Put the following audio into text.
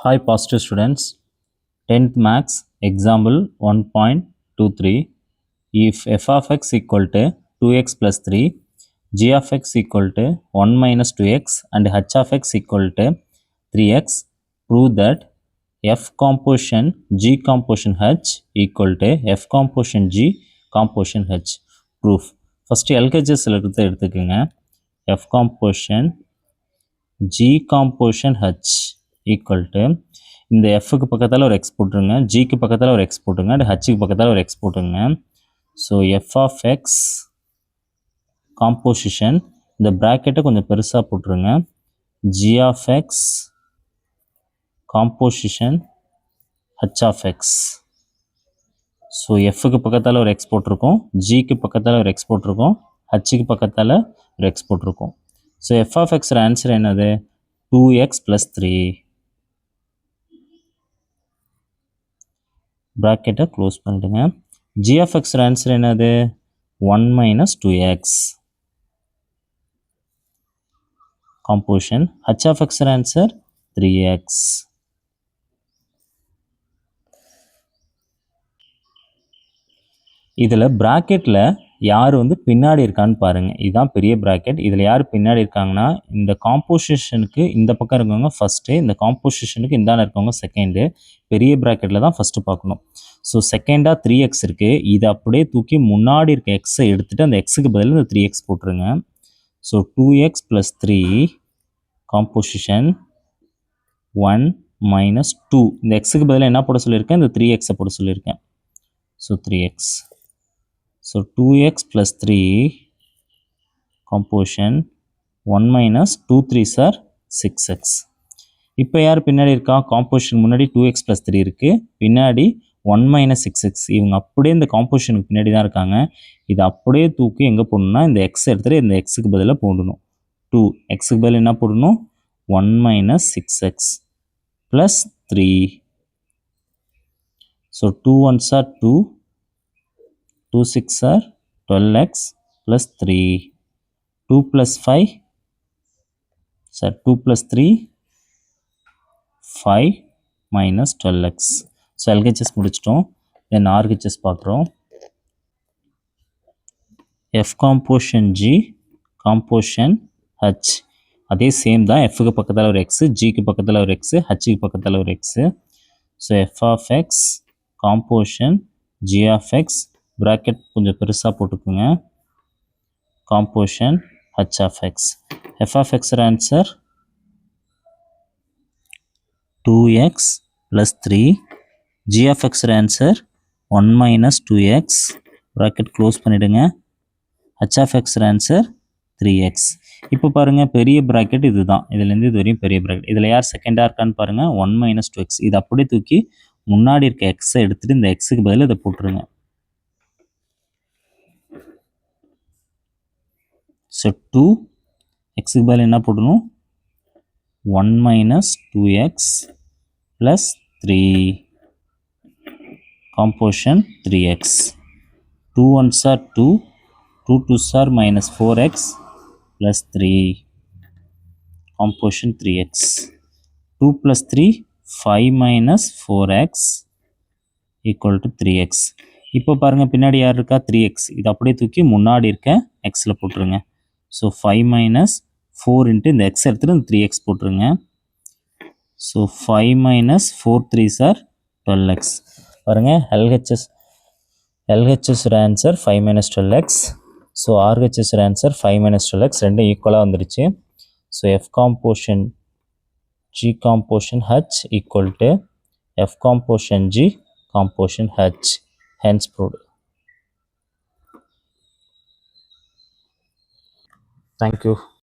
Hi, positive students. 10th max example 1.23. If f of x equal to 2x plus 3, g of x equal to 1 minus 2x and h of x equal to 3x, prove that f composition g composition h equal to f composition g composition h. Proof. First LKHS எடுத்துக்கங்க. f composition g composition h equal to இந்த எஃப்க்கு பக்கத்தில் ஒரு x போட்டுருங்க, ஜிக்கு பக்கத்தில் ஒரு x போட்டுருங்க, and ஹச்சுக்கு பக்கத்தில் ஒரு எக்ஸ் போட்டுருங்க. So f of x composition இந்த ப்ராக்கெட்டை கொஞ்சம் பெருசாக போட்டுருங்க. G of x composition h of x. So எஃப்க்கு பக்கத்தில் ஒரு எக்ஸ் போட்டிருக்கோம், ஜிக்கு பக்கத்தில் ஒரு எக்ஸ் போட்டிருக்கோம், ஹச்சுக்கு பக்கத்தில் ஒரு எக்ஸ் போட்டிருக்கோம். ஸோ எஃப் ஆஃப் எக்ஸோட ஆன்சர் என்னது? 2x plus 3. ப்ராக்கெட்டை க்ளோஸ் பண்ணிடுங்க. g of x ஆன்சர் என்னது? 1 minus 2x. Composition h of x answer 3x. இதில் ப்ராக்கெட்டில் யார் பின்னாடி இருக்கான்னு பாருங்கள். இதுதான் பெரிய ப்ராக்கெட். இதில் யார் பின்னாடி இருக்காங்கன்னா, இந்த காம்போசிஷனுக்கு இந்த பக்கம் இருக்கவங்க ஃபஸ்ட்டு, இந்த காம்போசிஷனுக்கு இந்தாண்ட இருக்கவங்க செகண்டு. பெரிய ப்ராக்கெட்டில் தான் ஃபஸ்ட்டு பார்க்கணும். ஸோ செகண்டாக 3x இருக்குது. இதை அப்படியே தூக்கி முன்னாடி இருக்க எக்ஸை எடுத்துகிட்டு அந்த எக்ஸுக்கு பதில் இந்த 3x போட்டுருங்க. So 2x plus 3 composition 1 minus 2. இந்த எக்ஸுக்கு பதில் என்ன போட சொல்லியிருக்கேன்? இந்த 3xை போட சொல்லியிருக்கேன். So 3x. So 2x plus 3 composition 1 minus 2 3s are 6x. இப்போ யார் பின்னாடி இருக்கா? காம்போசிஷன் முன்னாடி 2x plus 3 இருக்குது, பின்னாடி 1 minus 6x. இவங்க அப்படியே இந்த காம்போசிஷனுக்கு பின்னாடி தான் இருக்காங்க. இதை அப்படியே தூக்கி எங்கே போடணும்னா இந்த எக்ஸ் எடுத்துகிட்டு இந்த எக்ஸுக்கு பதிலாக போடணும். 2 எக்ஸுக்கு பதில் என்ன போடணும்? 1 minus 6x plus 3. So 2 1s are 2, 2 6 are 12x plus 3. 2 plus 5, sir 2 plus 3, 5 minus 12x. So LHS முடிச்சிட்டோம். தென் RHS பார்க்குறோம். F composition G composition H. அதே சேம் தான். Fக்கு பக்கத்தில் ஒரு எக்ஸு, ஜிக்கு பக்கத்தில் ஒரு எக்ஸு, ஹச்சுக்கு பக்கத்தில் ஒரு x. So F of x composition G of x bracket கொஞ்சம் பெருசாக போட்டுக்குங்க. Composition h of x. f of x answer 2x plus 3. g of x answer 1 minus 2x. Bracket close பண்ணிவிடுங்க. h of x answer 3x. இப்போ பாருங்கள், பெரிய bracket இது தான். இதுலேருந்து இது வரையும் பெரிய ப்ராக்கெட். இதில் யார் செகண்டாக இருக்கான்னு பாருங்கள். 1 minus 2x. இது அப்படியே தூக்கி முன்னாடி இருக்க எக்ஸை எடுத்துகிட்டு இந்த எக்ஸுக்கு பதில் இதை போட்டுருங்க. ஸோ 2 எக்ஸுக்கு பதில் என்ன போடணும்? 1 minus 2x plus 3. Composition 3x. 2 1s are 2, 2 2s are minus 4x plus 3. Composition 3x. 2 plus 3, 5 minus 4x equal to 3x. இப்போ பாருங்கள், பின்னாடி யார் இருக்கா? 3x. இது அப்படியே தூக்கி முன்னாடி இருக்க எக்ஸில் போட்டுருங்க. ஸோ 5 minus 4 இன்ட்டு இந்த எக்ஸ் எடுத்துகிட்டு இந்த 3x போட்டுருங்க. So 5 minus 4 3s are 12x. பாருங்கள், LHS answer 5 minus 12x. So RHS answer 5 minus 12x. ரெண்டும் ஈக்குவலாக வந்துருச்சு. So F composition G composition H equal to F composition G composition H. Hence proved. Thank you.